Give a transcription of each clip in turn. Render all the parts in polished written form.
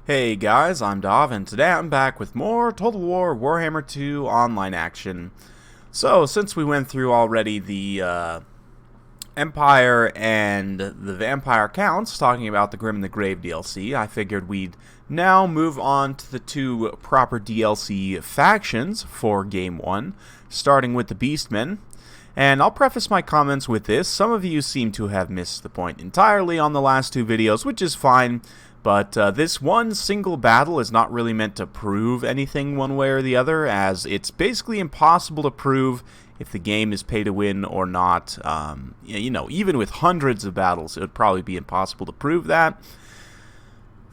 Hey guys, I'm Dov, and today I'm back with more Total War Warhammer 2 online action. So, since we went through already the Empire and the Vampire Counts, talking about the Grim and the Grave DLC, I figured we'd now move on to the two proper DLC factions for Game 1, starting with the Beastmen. And I'll preface my comments with this: some of you seem to have missed the point entirely on the last two videos, which is fine. But this one single battle is not really meant to prove anything one way or the other, as it's basically impossible to prove if the game is pay to win or not. Even with hundreds of battles, it would probably be impossible to prove that.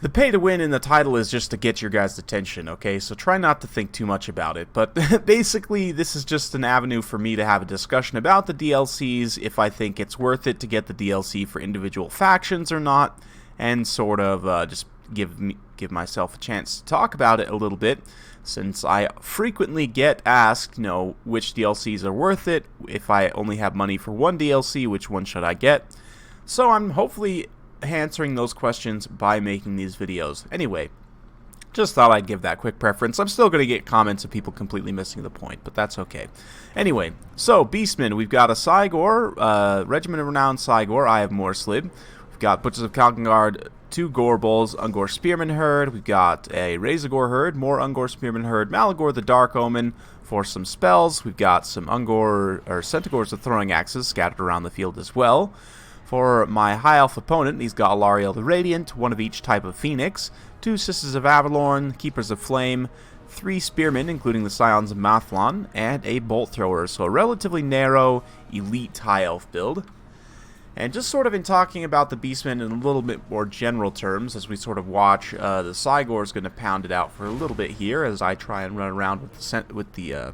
The pay to win in the title is just to get your guys' attention, okay? So try not to think too much about it. But basically, this is just an avenue for me to have a discussion about the DLCs, if I think it's worth it to get the DLC for individual factions or not, and sort of just give myself a chance to talk about it a little bit, since I frequently get asked, which DLCs are worth it. If I only have money for one DLC, which one should I get? So I'm hopefully answering those questions by making these videos. Anyway, just thought I'd give that quick preference. I'm still going to get comments of people completely missing the point, but that's okay. Anyway, so Beastmen, we've got a Cygor, Regiment of Renowned Cygor. I have Morslid. We've got Butchers of Kalkengard, 2 Gorbals, Ungor Spearman Herd. We've got a Razorgor Herd, more Ungor Spearman Herd, Malagor the Dark Omen for some spells. We've got some Centaurs with throwing axes scattered around the field as well. For my high elf opponent, he's got Alariel the Radiant, one of each type of Phoenix, 2 Sisters of Avalorn, Keepers of Flame, 3 Spearmen, including the Scions of Mathlon, and a Bolt Thrower. So a relatively narrow, elite high elf build. And just sort of in talking about the Beastmen in a little bit more general terms, as we sort of watch, the Cygor is going to pound it out for a little bit here as I try and run around with the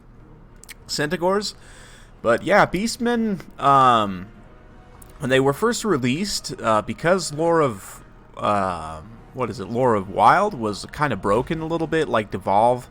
Centaurs. But yeah, Beastmen, when they were first released, because Lore of Wild was kind of broken a little bit, like Devolve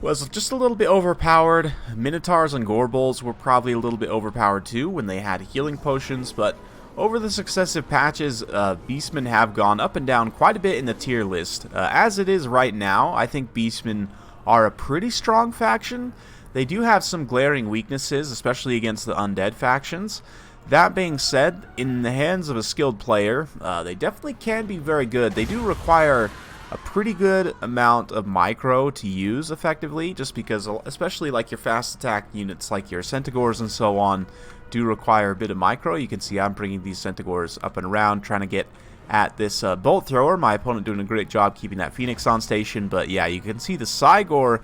was just a little bit overpowered. Minotaurs and Gorbals were probably a little bit overpowered too when they had healing potions, but over the successive patches, Beastmen have gone up and down quite a bit in the tier list. As it is right now, I think Beastmen are a pretty strong faction. They do have some glaring weaknesses, especially against the undead factions. That being said, in the hands of a skilled player, they definitely can be very good. They do require a pretty good amount of micro to use effectively, just because especially like your fast attack units like your Centaurs and so on do require a bit of micro. You can see I'm bringing these Centaurs up and around, trying to get at this Bolt Thrower. My opponent doing a great job keeping that Phoenix on station, but yeah, you can see the Cygor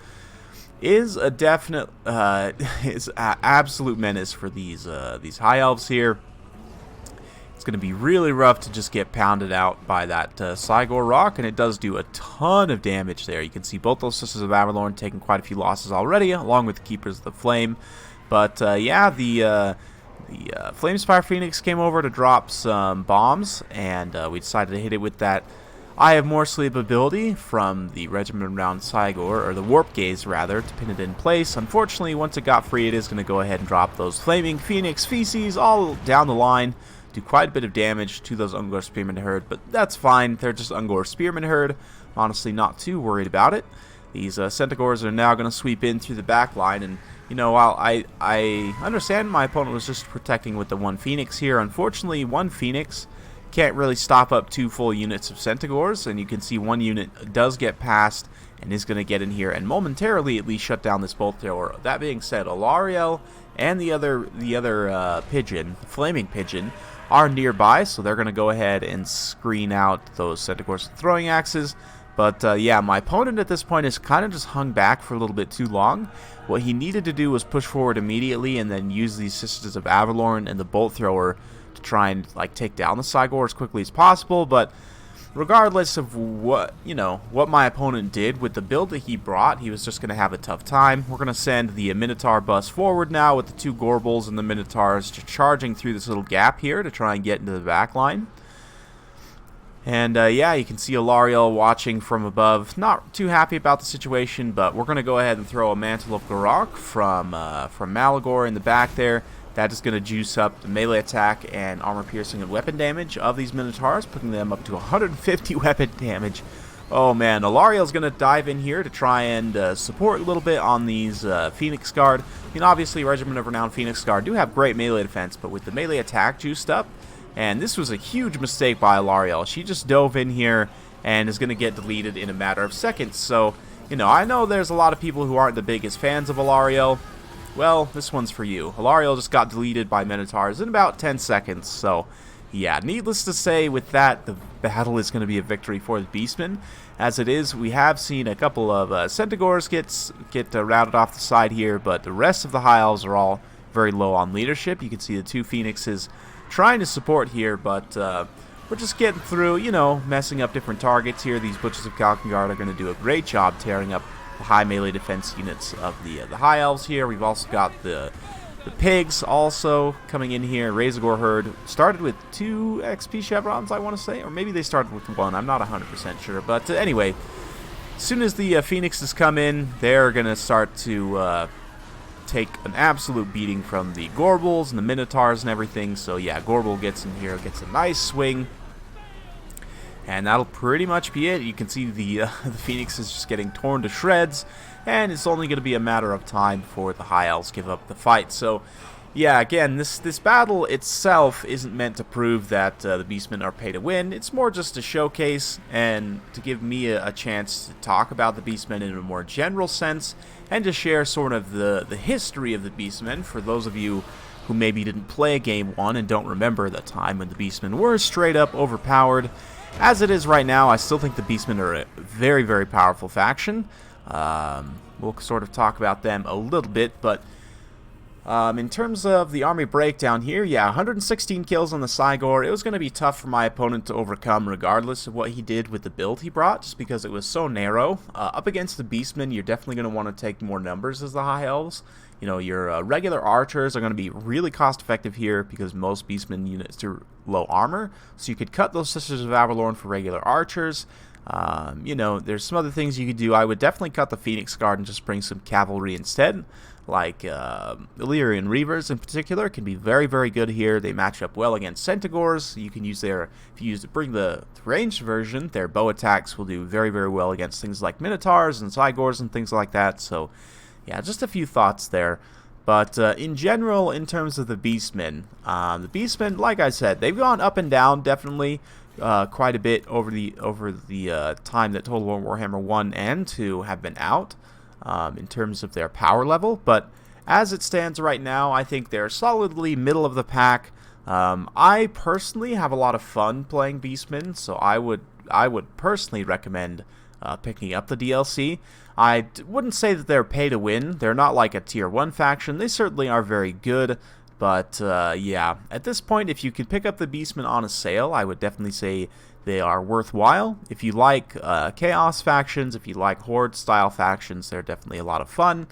is a definite is an absolute menace for these high elves here. It's going to be really rough to just get pounded out by that Cygor rock, and it does do a ton of damage there. You can see both those Sisters of Avalorn taking quite a few losses already, along with the Keepers of the Flame. But yeah, the Flamespire Phoenix came over to drop some bombs, and we decided to hit it with that Eye of More Sleep ability from the Regiment Around Cygor, or the Warp Gaze rather, to pin it in place. Unfortunately, once it got free, it is going to go ahead and drop those Flaming Phoenix Feces all down the line. Do quite a bit of damage to those Ungor Spearman Herd, but that's fine. They're just Ungor Spearman Herd. Honestly, not too worried about it. These Centaurs are now going to sweep in through the back line, and while I understand my opponent was just protecting with the one Phoenix here, unfortunately, one Phoenix can't really stop up 2 full units of Centaurs, and you can see one unit does get past and is going to get in here and momentarily at least shut down this Bolt Thrower. That being said, Alariel and the other Pigeon, the Flaming Pigeon, are nearby, so they're going to go ahead and screen out those Centaurs with throwing axes. But yeah, my opponent at this point has kind of just hung back for a little bit too long. What he needed to do was push forward immediately and then use these Sisters of Avalorn and the Bolt Thrower to try and take down the Cygor as quickly as possible. But regardless of what my opponent did with the build that he brought, he was just going to have a tough time. We're going to send the Minotaur bus forward now with the 2 Gorbals and the Minotaurs just charging through this little gap here to try and get into the back line. And yeah, you can see Alariel watching from above, not too happy about the situation, but we're going to go ahead and throw a Mantle of Garok from Malagor in the back there. That is going to juice up the melee attack and armor piercing and weapon damage of these Minotaurs, putting them up to 150 weapon damage, Oh man, Alariel's going to dive in here to try and support a little bit on these Phoenix Guard. I mean, obviously, Regiment of Renown Phoenix Guard do have great melee defense, but with the melee attack juiced up, and this was a huge mistake by Alariel. She just dove in here and is going to get deleted in a matter of seconds. So, you know, I know there's a lot of people who aren't the biggest fans of Alariel. Well, this one's for you. Alariel just got deleted by Minotaurs in about 10 seconds, so yeah, needless to say, with that, the battle is going to be a victory for the Beastmen. As it is, we have seen a couple of Centaurs get routed off the side here, but the rest of the High Elves are all very low on leadership. You can see the two Phoenixes trying to support here, but we're just getting through, you know, messing up different targets here. These Butchers of Kalkengard are going to do a great job tearing up the high melee defense units of the High Elves here. We've also got the pigs also coming in here. Razorgore Herd started with 2 XP chevrons, I want to say, or maybe they started with 1. I'm not 100% sure, but anyway, as soon as the Phoenixes come in, they're going to start to take an absolute beating from the Gorbles and the Minotaurs and everything. So yeah, Gorble gets in here, gets a nice swing, and that'll pretty much be it. You can see the Phoenix is just getting torn to shreds, and it's only going to be a matter of time before the High Elves give up the fight. So, yeah, again, this battle itself isn't meant to prove that the Beastmen are pay to win. It's more just a showcase and to give me a chance to talk about the Beastmen in a more general sense and to share sort of the history of the Beastmen for those of you who maybe didn't play Game 1 and don't remember the time when the Beastmen were straight up overpowered. As it is right now, I still think the Beastmen are a very, very powerful faction. We'll sort of talk about them a little bit, but in terms of the army breakdown here, yeah, 116 kills on the Cygor. It was going to be tough for my opponent to overcome regardless of what he did with the build he brought, just because it was so narrow. Up against the Beastmen, you're definitely going to want to take more numbers as the High Elves. You know, your regular archers are going to be really cost effective here because most Beastmen units are low armor. So you could cut those Sisters of Avalorn for regular archers. You know, there's some other things you could do. I would definitely cut the Phoenix Guard and just bring some cavalry instead. Like Illyrian Reavers in particular can be very, very good here. They match up well against Centaurs. You can use their, if you bring the ranged version, their bow attacks will do very, very well against things like Minotaurs and Cygors and things like that. So, yeah, just a few thoughts there. But in general, in terms of the Beastmen, like I said, they've gone up and down definitely quite a bit over the time that Total War Warhammer 1 and 2 have been out. In terms of their power level, but as it stands right now, I think they're solidly middle of the pack. I personally have a lot of fun playing Beastmen, so I would personally recommend picking up the DLC. I wouldn't say that they're pay to win. They're not like a tier 1 faction. They certainly are very good, but yeah, at this point, if you could pick up the Beastmen on a sale, I would definitely say they are worthwhile. If you like Chaos factions, if you like Horde-style factions, they're definitely a lot of fun.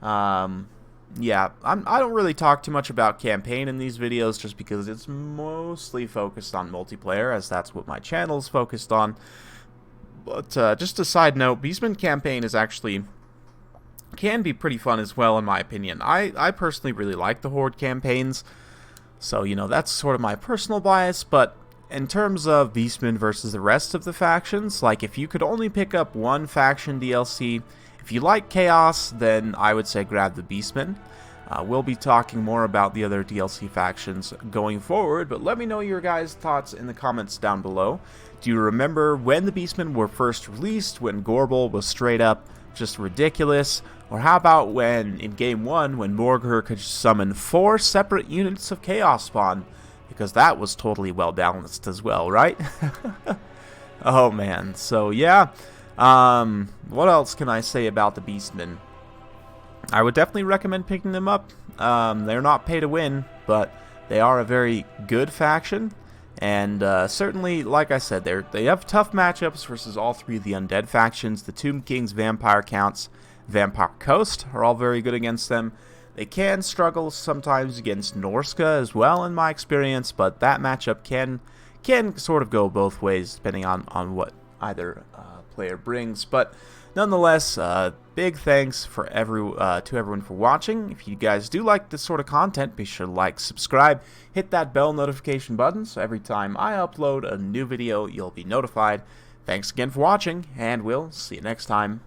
Yeah, I don't really talk too much about campaign in these videos just because it's mostly focused on multiplayer, as that's what my channel's focused on. But just a side note, Beastmen campaign is actually can be pretty fun as well, in my opinion. I personally really like the Horde campaigns, so, you know, that's sort of my personal bias, but in terms of Beastmen versus the rest of the factions, like if you could only pick up one faction DLC, if you like Chaos, then I would say grab the Beastmen. We'll be talking more about the other DLC factions going forward, but let me know your guys' thoughts in the comments down below. Do you remember when the Beastmen were first released, when Gorble was straight up just ridiculous? Or how about when, in Game 1, when Morgr could summon 4 separate units of Chaos Spawn? Because that was totally well balanced as well, right? Oh man, so yeah. What else can I say about the Beastmen? I would definitely recommend picking them up. They're not pay to win, but they are a very good faction. And certainly, like I said, they have tough matchups versus all 3 of the undead factions. The Tomb King's Vampire Counts, Vampire Coast are all very good against them. They can struggle sometimes against Norska as well, in my experience, but that matchup can sort of go both ways depending on what either player brings. But nonetheless, big thanks for to everyone for watching. If you guys do like this sort of content, be sure to like, subscribe, hit that bell notification button so every time I upload a new video, you'll be notified. Thanks again for watching, and we'll see you next time.